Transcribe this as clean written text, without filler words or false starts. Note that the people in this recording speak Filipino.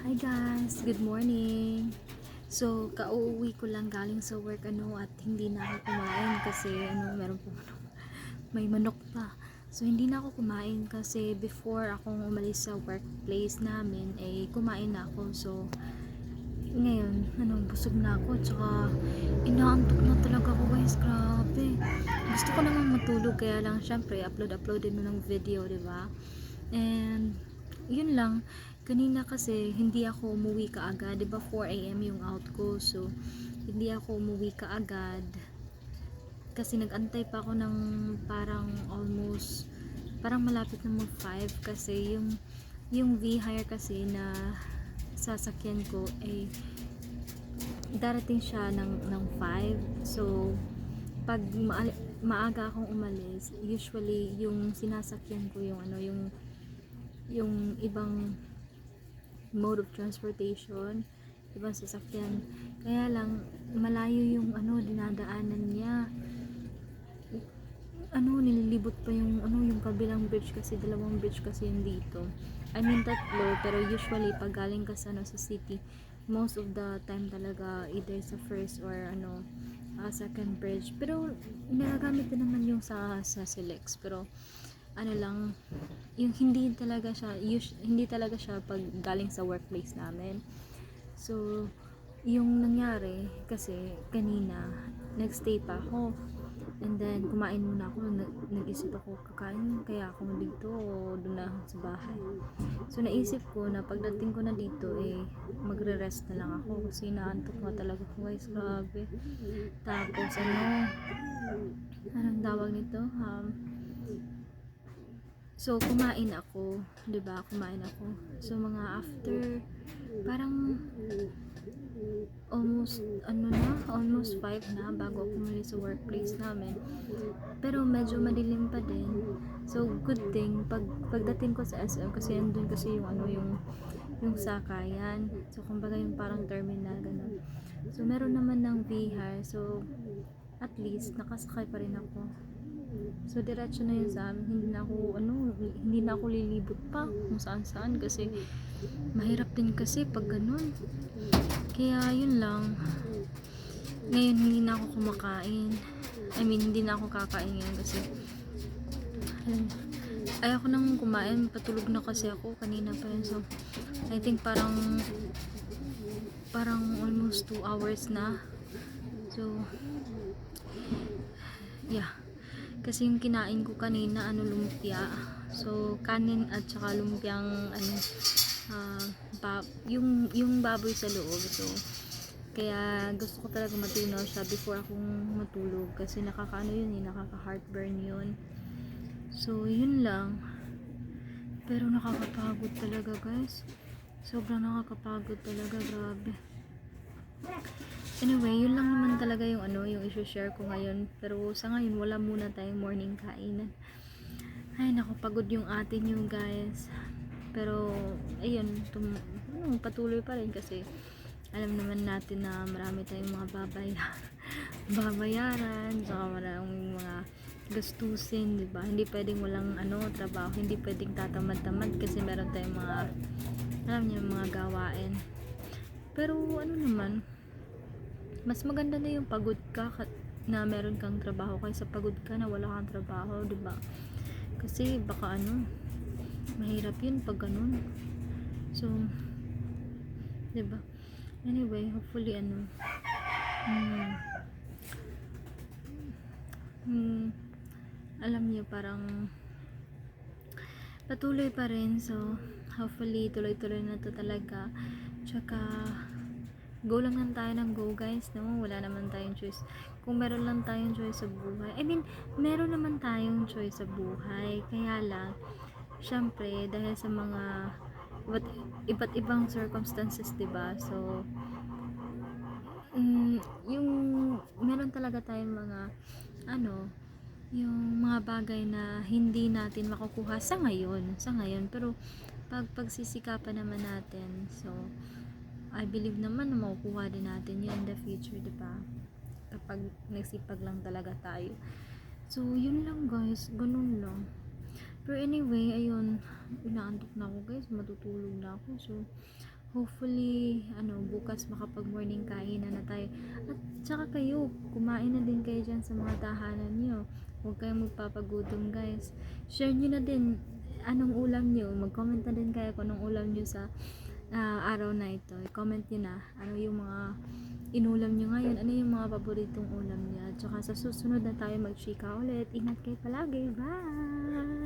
Hi guys, good morning. So, kauuwi ko lang galing sa work at hindi na ako kumain kasi meron po may manok pa. So, hindi na ako kumain kasi before akong umalis sa workplace namin kumain na ako. So, ngayon, busog na ako tsaka inaantok na talaga ako guys, grabe. Gusto ko naman matulog kaya lang syempre upload din mo ng video, 'di ba? And yun lang, kanina kasi hindi ako umuwi kaagad, 'di ba 4 AM yung out ko. So hindi ako umuwi kaagad kasi nagantay pa ako ng parang malapit na mag 5 kasi yung V-Hire kasi na sasakyan ko darating siya ng 5. So pag maaga akong umalis, usually yung sinasakyan ko yung ibang mode of transportation, ibang sasakyan. Kaya lang malayo yung dinadaanan niya. Nililibot pa yung kabilang bridge kasi dalawang bridge kasi yung dito. I mean tatlo, pero usually pag galing ka sa city, most of the time talaga either sa first or second bridge. Pero nagagamit din naman yung sa Silex, pero lang yung hindi talaga siya pag galing sa workplace namin. So yung nangyari kasi kanina nagstay pa ako and then kumain muna ako. Nag-isip ako kakain kaya ako dito o doon na sa bahay. So naisip ko na pagdating ko na dito magre-rest na lang ako kasi naantok na talaga ako guys, grabe. Tapos anong tawag nito, so kumain ako, 'di ba? Kumain ako. So mga after parang almost 5 na bago ako umalis sa workplace namin. Pero medyo madilim pa din. So good thing pagdating ko sa SM kasi andun kasi yung sakayan. So kumbaga yung parang terminal ganun. So meron naman ng VHAR. So at least nakasakay pa rin ako. So diretso na yun sa amin. Hindi na ako lilibot pa kung saan kasi mahirap din kasi pag ganun. Kaya yun lang. Ngayon hindi na ako kumakain. Hindi na ako kakain ngayon kasi ayoko nang kumain. Patulog na kasi ako kanina pa yun. So I think parang almost 2 hours na. So yeah, kasi yung kinain ko kanina lumpia. So kanin at saka lumpiang yung baboy sa loob. So kaya gusto ko talaga matunaw siya before akong matulog kasi nakaka heartburn yun. So yun lang, pero nakakapagod talaga guys, sobrang nakakapagod talaga, grabe. Anyway, yun lang naman talaga yung i-share ko ngayon. Pero sa ngayon wala muna tayong morning kainan. Ay naku, pagod yung atin yung guys. Pero ayun, patuloy pa rin kasi alam naman natin na marami tayong mga babayaran, saka maraming mga gastusin, 'di ba? Hindi pwedeng walang trabaho, hindi pwedeng tatamad-tamad kasi meron tayong mga gawain. Pero naman, mas maganda na yung pagod ka na meron kang trabaho kaysa pagod ka na wala kang trabaho, 'di ba? Kasi baka mahirap yun pag ganun. So 'di ba? Anyway, hopefully alam niyo parang patuloy pa rin. So hopefully tuloy-tuloy na to talaga. Tsaka go lang tayo ng go guys, no? Wala naman tayong choice. Kung meron lang tayong choice sa buhay, meron naman tayong choice sa buhay, kaya lang syempre dahil sa mga iba't ibang circumstances, 'di ba? So yung meron talaga tayong mga yung mga bagay na hindi natin makukuha sa ngayon, pero pagsisikapan naman natin. So I believe naman na makukuha din natin yun in the future, diba? Kapag nagsipag lang talaga tayo. So yun lang guys, ganun lang. Pero anyway, ayun, inaantok na ako guys, matutulog na ako. So hopefully bukas makapag morning kainan na tayo. At tsaka kayo, kumain na din kayo dyan sa mga tahanan nyo. Huwag kayong magpapagutom guys. Share nyo na din anong ulam nyo. Mag-comment na din kayo kung anong ulam nyo sa araw na ito. I-comment nyo na ano yung mga inulam nyo ngayon. Ano yung mga paboritong ulam nyo. At tsaka sa susunod na tayo mag-chika ulit. Ingat kayo palagi. Bye!